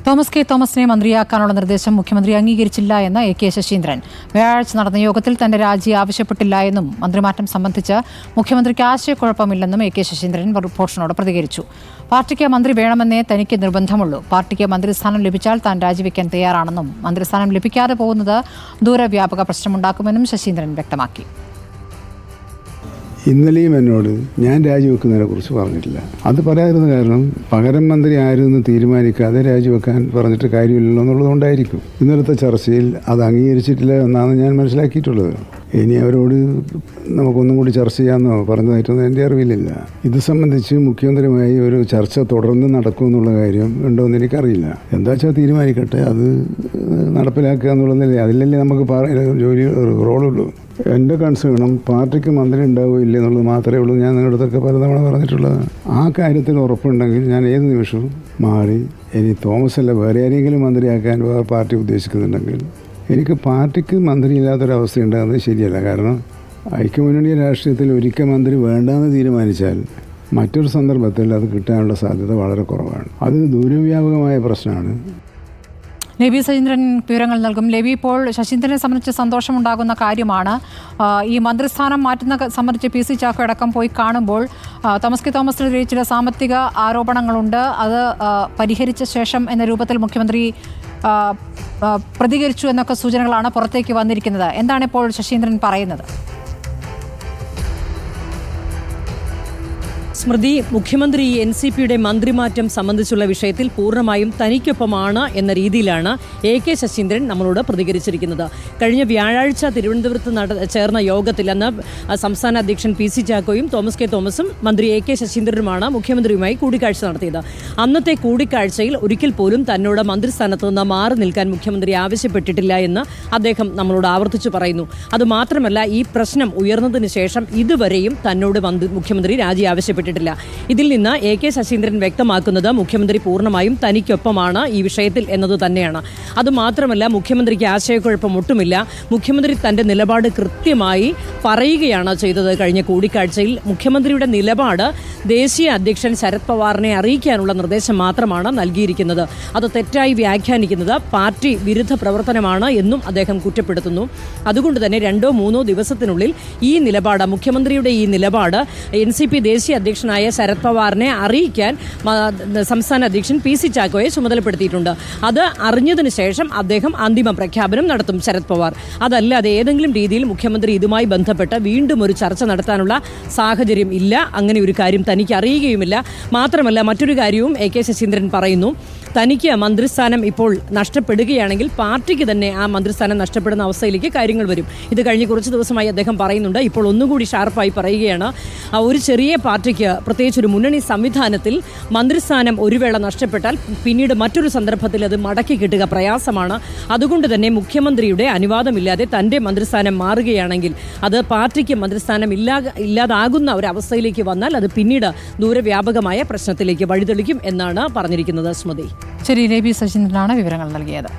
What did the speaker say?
Thomas K തോമസിനെ മന്ത്രിയാക്കാനുള്ള നിർദ്ദേശം മുഖ്യമന്ത്രി അംഗീകരിച്ചില്ല എന്ന് എ.കെ. ശശീന്ദ്രൻ. വ്യാഴാഴ്ച നടന്ന യോഗത്തിൽ തന്റെ രാജി ആവശ്യപ്പെട്ടില്ല എന്നും മന്ത്രിമാറ്റം സംബന്ധിച്ച് മുഖ്യമന്ത്രിക്ക് ആശയക്കുഴപ്പമില്ലെന്നും എ.കെ. ശശീന്ദ്രൻ റിപ്പോർട്ടറിനോട് പ്രതികരിച്ചു. പാർട്ടിക്ക് മന്ത്രി വേണമെന്നേ തനിക്ക് നിർബന്ധമുള്ളൂ. പാർട്ടിക്ക് മന്ത്രിസ്ഥാനം ലഭിച്ചാൽ താൻ രാജിവെക്കാൻ തയ്യാറാണെന്നും മന്ത്രിസ്ഥാനം ലഭിക്കാതെ പോകുന്നത് ദൂരവ്യാപക പ്രശ്നമുണ്ടാക്കുമെന്നും ശശീന്ദ്രൻ വ്യക്തമാക്കി. ഇന്നലെയും എന്നോട് ഞാൻ രാജിവെക്കുന്നതിനെ കുറിച്ച് പറഞ്ഞിട്ടില്ല. അത് പറയാതിരുന്ന കാരണം പകരം മന്ത്രി ആരെന്ന് തീരുമാനിക്കാതെ രാജിവെക്കാൻ പറഞ്ഞിട്ട് കാര്യമില്ലല്ലോ എന്നുള്ളതുകൊണ്ടായിരിക്കും. ഇന്നലത്തെ ചർച്ചയിൽ അത് അംഗീകരിച്ചിട്ടില്ല എന്നാണ് ഞാൻ മനസ്സിലാക്കിയിട്ടുള്ളത്. ഇനി അവരോട് നമുക്കൊന്നും കൂടി ചർച്ച ചെയ്യാമെന്നോ പറഞ്ഞതായിട്ടൊന്നും എൻ്റെ അറിവിലില്ല. ഇത് സംബന്ധിച്ച് മുഖ്യമന്ത്രിയുമായി ഒരു ചർച്ച തുടർന്ന് നടക്കുമെന്നുള്ള കാര്യം ഉണ്ടോ എന്ന് എനിക്കറിയില്ല. എന്താ വെച്ചാൽ തീരുമാനിക്കട്ടെ, അത് നടപ്പിലാക്കുക എന്നുള്ളതല്ലേ, അതിലല്ലേ നമുക്ക് ജോലി റോളുള്ളൂ. എൻ്റെ കൺസേണും പാർട്ടിക്ക് മന്ത്രി ഉണ്ടാവുകയോ ഇല്ല എന്നുള്ളത് മാത്രമേ ഉള്ളൂ. ഞാൻ നിങ്ങളുടെ അടുത്തൊക്കെ പലതവണ പറഞ്ഞിട്ടുള്ളത്. ആ കാര്യത്തിൽ ഉറപ്പുണ്ടെങ്കിൽ ഞാൻ ഏത് നിമിഷവും മാറി ഇനി തോമസ് അല്ല വേറെ ആരെങ്കിലും മന്ത്രിയാക്കാൻ പാർട്ടി ഉദ്ദേശിക്കുന്നുണ്ടെങ്കിൽ എനിക്ക് പാർട്ടിക്ക് മന്ത്രിയില്ലാത്തൊരവസ്ഥ ഉണ്ടാകുന്നത് ശരിയല്ല. കാരണം ഐക്യമുന്നണി രാഷ്ട്രീയത്തിൽ ഒരിക്കൽ മന്ത്രി വേണ്ടാന്ന് തീരുമാനിച്ചാൽ മറ്റൊരു സന്ദർഭത്തിൽ അത് കിട്ടാനുള്ള സാധ്യത വളരെ കുറവാണ്. അത് ദൂരവ്യാപകമായ പ്രശ്നമാണ്. ലേബി ശശീന്ദ്രൻ വിവരങ്ങൾ നൽകും. ലേബി, ഇപ്പോൾ ശശീന്ദ്രനെ സംബന്ധിച്ച് സന്തോഷമുണ്ടാകുന്ന കാര്യമാണ് ഈ മന്ത്രിസ്ഥാനം മാറ്റുന്ന സംബന്ധിച്ച് പി.സി. ചാക്കോ അടക്കം പോയി കാണുമ്പോൾ തോമസ് കെ തോമസിനെതിരെ ചില സാമ്പത്തിക ആരോപണങ്ങളുണ്ട്. അത് പരിഹരിച്ച ശേഷം എന്ന രൂപത്തിൽ മുഖ്യമന്ത്രി പ്രതികരിച്ചു എന്നൊക്കെ സൂചനകളാണ് പുറത്തേക്ക് വന്നിരിക്കുന്നത്. എന്താണ് ഇപ്പോൾ ശശീന്ദ്രൻ പറയുന്നത്? സ്മൃതി, മുഖ്യമന്ത്രി എൻ.സി.പിയുടെ മന്ത്രിമാറ്റം സംബന്ധിച്ചുള്ള വിഷയത്തിൽ പൂർണ്ണമായും തനിക്കൊപ്പമാണ് എന്ന രീതിയിലാണ് എ.കെ. ശശീന്ദ്രൻ നമ്മളോട് പ്രതികരിച്ചിരിക്കുന്നത്. കഴിഞ്ഞ വ്യാഴാഴ്ച തിരുവനന്തപുരത്ത് ചേർന്ന യോഗത്തിൽ അന്ന് സംസ്ഥാന അധ്യക്ഷൻ പി.സി. ചാക്കോയും തോമസ് കെ തോമസും മന്ത്രി എ.കെ. ശശീന്ദ്രനുമാണ് മുഖ്യമന്ത്രിയുമായി കൂടിക്കാഴ്ച നടത്തിയത്. അന്നത്തെ കൂടിക്കാഴ്ചയിൽ ഒരിക്കൽ പോലും തന്നോട് മന്ത്രിസ്ഥാനത്ത് നിന്ന് മാറി നിൽക്കാൻ മുഖ്യമന്ത്രി ആവശ്യപ്പെട്ടിട്ടില്ല എന്ന് അദ്ദേഹം നമ്മളോട് ആവർത്തിച്ചു പറയുന്നു. അതുമാത്രമല്ല, ഈ പ്രശ്നം ഉയർന്നതിന് ശേഷം ഇതുവരെയും തന്നോട് മുഖ്യമന്ത്രി രാജി ആവശ്യപ്പെട്ടിട്ടില്ല. ഇതിൽ നിന്ന് എ.കെ. ശശീന്ദ്രൻ വ്യക്തമാക്കുന്നത് മുഖ്യമന്ത്രി പൂർണ്ണമായും തനിക്കൊപ്പമാണ് ഈ വിഷയത്തിൽ എന്നത് തന്നെയാണ്. അതുമാത്രമല്ല, മുഖ്യമന്ത്രിക്ക് ആശയക്കുഴപ്പം ഒട്ടുമില്ല. മുഖ്യമന്ത്രി തന്റെ നിലപാട് കൃത്യമായി പറയുകയാണ് ചെയ്തത്. കഴിഞ്ഞ കൂടിക്കാഴ്ചയിൽ മുഖ്യമന്ത്രിയുടെ നിലപാട് ദേശീയ അധ്യക്ഷൻ ശരത് പവാറിനെ അറിയിക്കാനുള്ള നിർദ്ദേശം മാത്രമാണ് നൽകിയിരിക്കുന്നത്. അത് തെറ്റായി വ്യാഖ്യാനിക്കുന്നത് പാർട്ടി വിരുദ്ധ പ്രവർത്തനമാണ് എന്നും അദ്ദേഹം കുറ്റപ്പെടുത്തുന്നു. അതുകൊണ്ട് തന്നെ 2-3 ദിവസത്തിനുള്ളിൽ ഈ നിലപാട്, മുഖ്യമന്ത്രിയുടെ ഈ നിലപാട് എൻ.സി.പി ദേശീയ അധ്യക്ഷനായ ശരത് പവാറിനെ അറിയിക്കാൻ സംസ്ഥാന അധ്യക്ഷൻ പി.സി. ചാക്കോയെ ചുമതലപ്പെടുത്തിയിട്ടുണ്ട്. അത് അറിഞ്ഞതിന് ശേഷം അദ്ദേഹം അന്തിമ പ്രഖ്യാപനം നടത്തും ശരത് പവാർ. അതല്ലാതെ ഏതെങ്കിലും രീതിയിൽ മുഖ്യമന്ത്രി ഇതുമായി ബന്ധപ്പെട്ട് വീണ്ടും ഒരു ചർച്ച നടത്താനുള്ള സാഹചര്യം ഇല്ല. അങ്ങനെ ഒരു കാര്യം തനിക്ക് അറിയുകയുമില്ല. മാത്രമല്ല, മറ്റൊരു കാര്യവും എ.കെ. ശശീന്ദ്രൻ പറയുന്നു. തനിക്ക് മന്ത്രിസ്ഥാനം ഇപ്പോൾ നഷ്ടപ്പെടുകയാണെങ്കിൽ പാർട്ടിക്ക് തന്നെ ആ മന്ത്രിസ്ഥാനം നഷ്ടപ്പെടുന്ന അവസ്ഥയിലേക്ക് കാര്യങ്ങൾ വരും. ഇത് കഴിഞ്ഞ് കുറച്ച് ദിവസമായി അദ്ദേഹം പറയുന്നുണ്ട്. ഇപ്പോൾ ഒന്നുകൂടി ഷാർപ്പായി പറയുകയാണ്. ഒരു ചെറിയ പാർട്ടിക്ക്, പ്രത്യേകിച്ച് ഒരു മുന്നണി സംവിധാനത്തിൽ മന്ത്രിസ്ഥാനം ഒരു വേള നഷ്ടപ്പെട്ടാൽ പിന്നീട് മറ്റൊരു സന്ദർഭത്തിൽ അത് മടക്കി കിട്ടുക പ്രയാസമാണ്. അതുകൊണ്ട് തന്നെ മുഖ്യമന്ത്രിയുടെ അനുവാദമില്ലാതെ തൻ്റെ മന്ത്രിസ്ഥാനം മാറുകയാണെങ്കിൽ അത് പാർട്ടിക്ക് മന്ത്രിസ്ഥാനം ഇല്ലാതാകുന്ന ഒരവസ്ഥയിലേക്ക് വന്നാൽ അത് പിന്നീട് ദൂരവ്യാപകമായ പ്രശ്നത്തിലേക്ക് വഴിതെളിക്കും എന്നാണ് പറഞ്ഞിരിക്കുന്നത്. സ്മൃതി. ശരി, ലേബി ശശീന്ദ്രനാണ് വിവരങ്ങൾ നൽകിയത്.